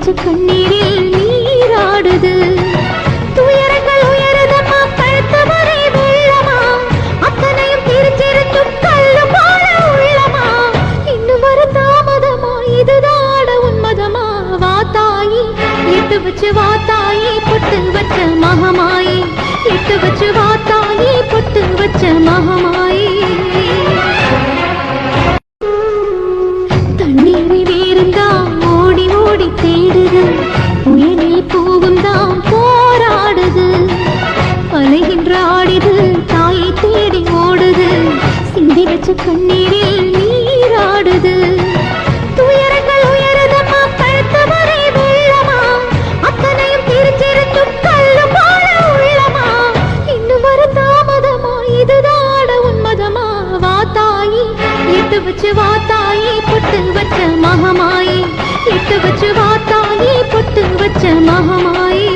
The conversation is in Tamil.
வச்ச கண்ணீரில் நீராடுது. துயரங்கள் உயருதம்மா, கழுத்து வரை வெள்ளமா, அத்தனையும் பிரிச்சிருக்கும் கல்லு போல உள்ளமா. இன்னும் வர தாமதமா, இதுதாட உன்மதமா. வாத்தாயி எட்டு வச்சு வாத்தாயி, பொட்டு வச்ச மகமாயி. எட்டு வச்சு வாத்தாயி, பொட்டு வச்ச மகமாயி. தண்ணீரை வேறுந்தான் ஓடி ஓடி தேடுது, புயலில் பூவும் தான் போராடுது. அலைகின்ற ஆடிது, தாயை தேடி ஓடுது, சிந்தி வச்ச கண்ணீரில் நீராடுது. துயரங்கள் உயருதம்மா, கழுத்து வரை வெள்ளமா, அத்தனையும் பிரிச்சிருக்கும் கல்லு போல உள்ளமா. இன்னும் வர தாமதமா, இதுதாட உன்மதமா. வாத்தாயி எட்டு வச்சு வாத்தாயி, பொட்டு வச்ச மகமாயி. எட்டு வச்சு வாத்தாயி, பொட்டு வச்ச மகமாயி.